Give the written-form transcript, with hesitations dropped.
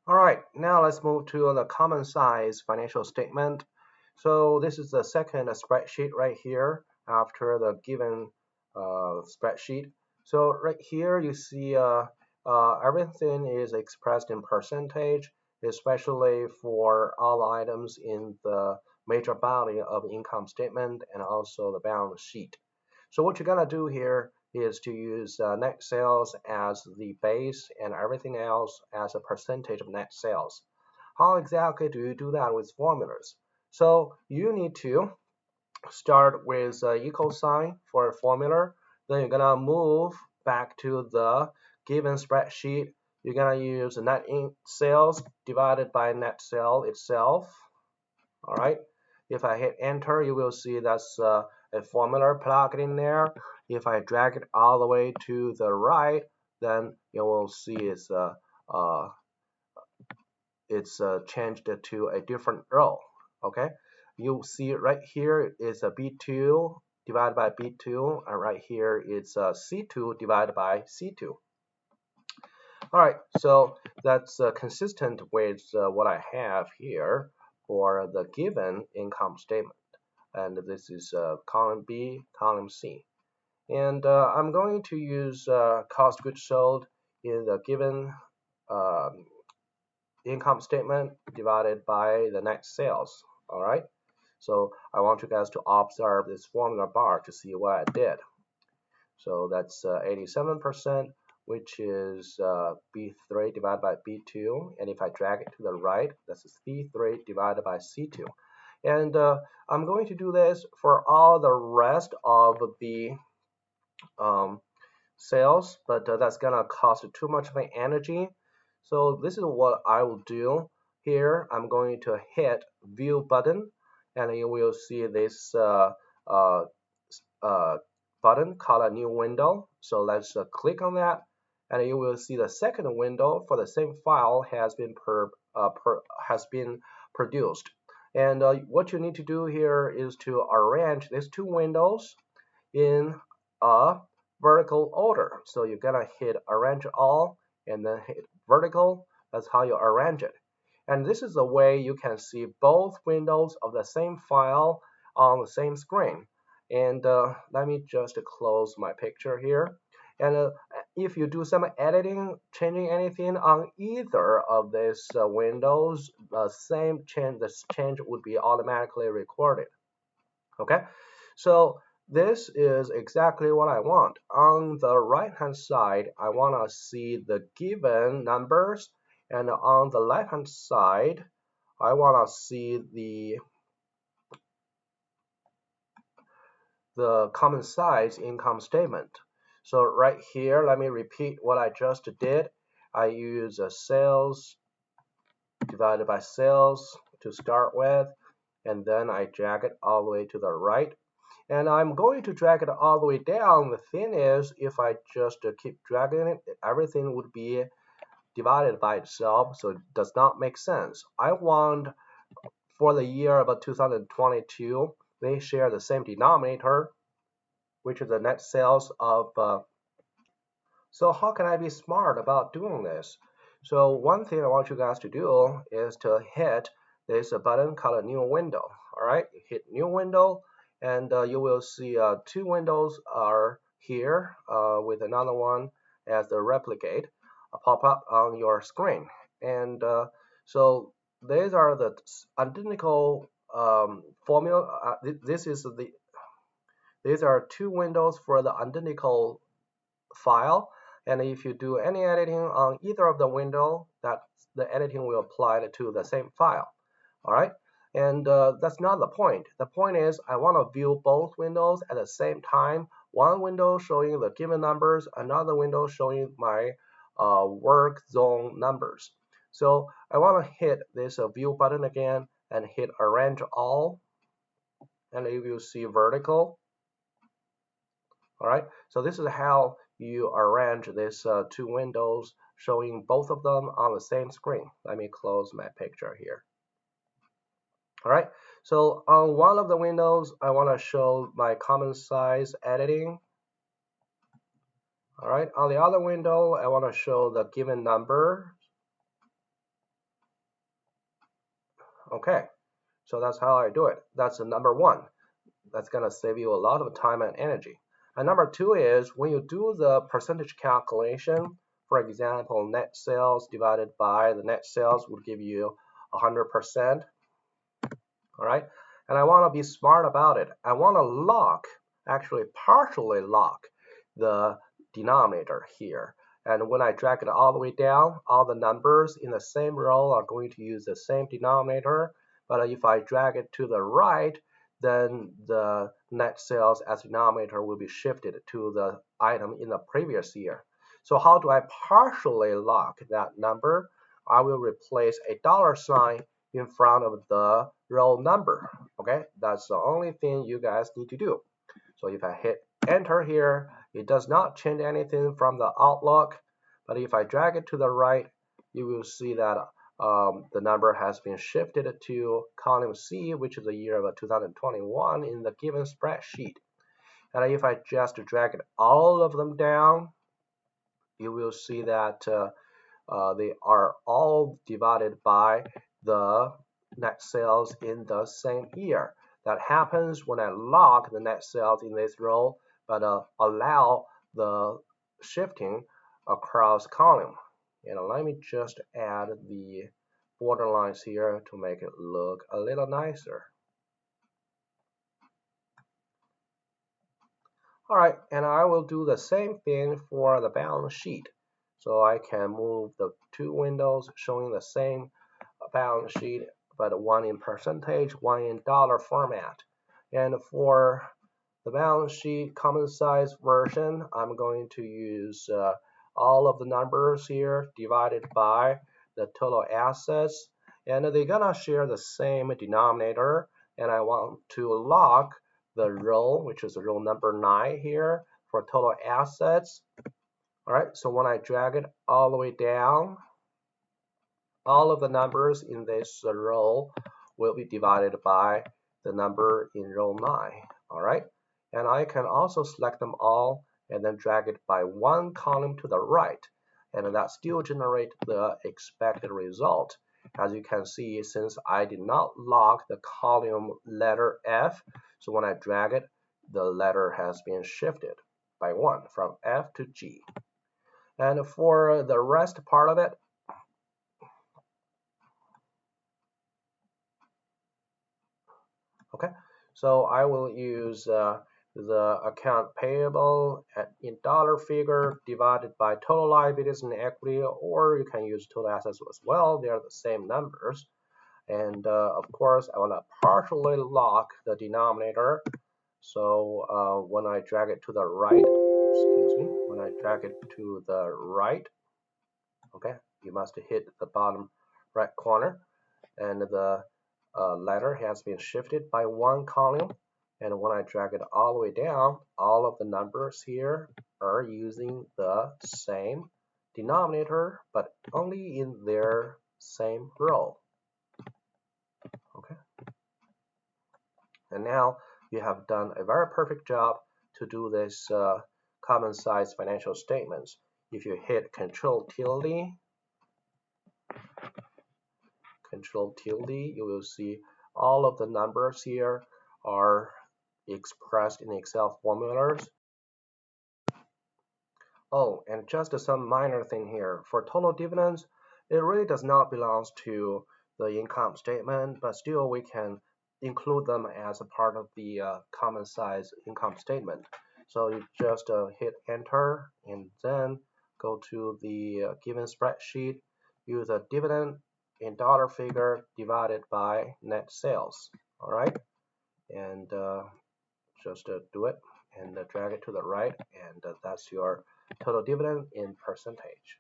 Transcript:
All right, now let's move to the common size financial statement. So this is the second spreadsheet right here after the given spreadsheet. So right here you see everything is expressed in percentage, especially for all items in the major body of income statement and also the balance sheet. So what you're gonna do here is to use net sales as the base and everything else as a percentage of net sales. How exactly do you do that with formulas? So you need to start with equal sign for a formula. Then you're gonna move back to the given spreadsheet. You're gonna use net sales divided by net sale itself. All right. If I hit enter, you will see that's a formula plugged in there. If I drag it all the way to the right, then you will see uh, it's changed to a different row. Okay. You see right here is a B2 divided by B2, and right here it's C2 divided by C2. All right, so that's consistent with what I have here for the given income statement. And this is column B, column C. And I'm going to use cost goods sold in the given um, income statement divided by the net sales. All right, so I want you guys to observe this formula bar to see what I did. So that's 87%, which is B3 divided by B2. And if I drag it to the right, that's C3 divided by C2. And I'm going to do this for all the rest of the um, sales, but that's gonna cost too much of an energy. So this is what I will do. Here, I'm going to hit View button, and you will see this uh, uh, button called a new window. So let's click on that, and you will see the second window for the same file has been produced. And what you need to do here is to arrange these two windows in a vertical order. So you're gonna hit arrange all and then hit vertical. That's how you arrange it. And this is the way you can see both windows of the same file on the same screen. And let me just close my picture here. And if you do some editing, changing anything on either of these windows, this change would be automatically recorded. Okay, so this is exactly what I want. On the right hand side, I want to see the given numbers, and on the left hand side, I want to see the common size income statement. So right here, let me repeat what I just did. I use sales divided by sales to start with, and then I drag it all the way to the right. And I'm going to drag it all the way down. The thing is, if I just keep dragging it, everything would be divided by itself, so it does not make sense. I want for the year of 2022, they share the same denominator, which is the net sales of. So how can I be smart about doing this? So one thing I want you guys to do is to hit this button called a new window. All right, you hit new window, and you will see two windows are here with another one as the replicate pop up on your screen. And so these are the identical formula. These are two windows for the identical file. And if you do any editing on either of the window, that the editing will apply to the same file. All right. And that's not the point. The point is I want to view both windows at the same time. One window showing the given numbers, another window showing my work zone numbers. So I want to hit this view button again and hit arrange all. And you will see vertical. All right, so this is how you arrange these two windows showing both of them on the same screen. Let me close my picture here. All right, so on one of the windows, I want to show my common size editing. All right, on the other window, I want to show the given number. Okay, so that's how I do it. That's the number one. That's going to save you a lot of time and energy. And number two is when you do the percentage calculation, for example, net sales divided by the net sales would give you 100%. All right, and I want to be smart about it. I want to lock, actually partially lock the denominator here. And when I drag it all the way down, all the numbers in the same row are going to use the same denominator. But if I drag it to the right, then the net sales as denominator will be shifted to the item in the previous year. So how do I partially lock that number? I will replace a dollar sign in front of the row number. Okay, that's the only thing you guys need to do. So if I hit enter here, it does not change anything from the outlook. But if I drag it to the right, you will see that the number has been shifted to column C, which is the year of 2021 in the given spreadsheet. And if I just drag it all of them down, you will see that they are all divided by the net sales in the same year. That happens when I lock the net sales in this row, but allow the shifting across column. And let me just add the borderlines here to make it look a little nicer. All right, and I will do the same thing for the balance sheet. So I can move the two windows showing the same balance sheet, but one in percentage, one in dollar format. And for the balance sheet common size version, I'm going to use all of the numbers here divided by the total assets. And they're gonna share the same denominator. And I want to lock the row, which is row number 9 here for total assets. All right, so when I drag it all the way down, all of the numbers in this row will be divided by the number in row 9. All right, and I can also select them all and then drag it by one column to the right, and that still generates the expected result. As you can see, since I did not lock the column letter F, so when I drag it, the letter has been shifted by one from F to G. And for the rest part of it, okay, so I will use the account payable in dollar figure divided by total liabilities and equity, or you can use total assets as well. They are the same numbers. And of course, I want to partially lock the denominator. So when I drag it to the right, excuse me, when I drag it to the right, okay, you must hit the bottom right corner, and the letter has been shifted by one column. And when I drag it all the way down, all of the numbers here are using the same denominator, but only in their same row. Okay. And now you have done a very perfect job to do this common size financial statements. If you hit Control tilde, you will see all of the numbers here are expressed in Excel formulas. Oh, and just some minor thing here. For total dividends, it really does not belong to the income statement, but still we can include them as a part of the common size income statement. So you just hit enter and then go to the given spreadsheet, use a dividend in dollar figure divided by net sales. All right, and just do it and drag it to the right, and that's your total dividend in percentage.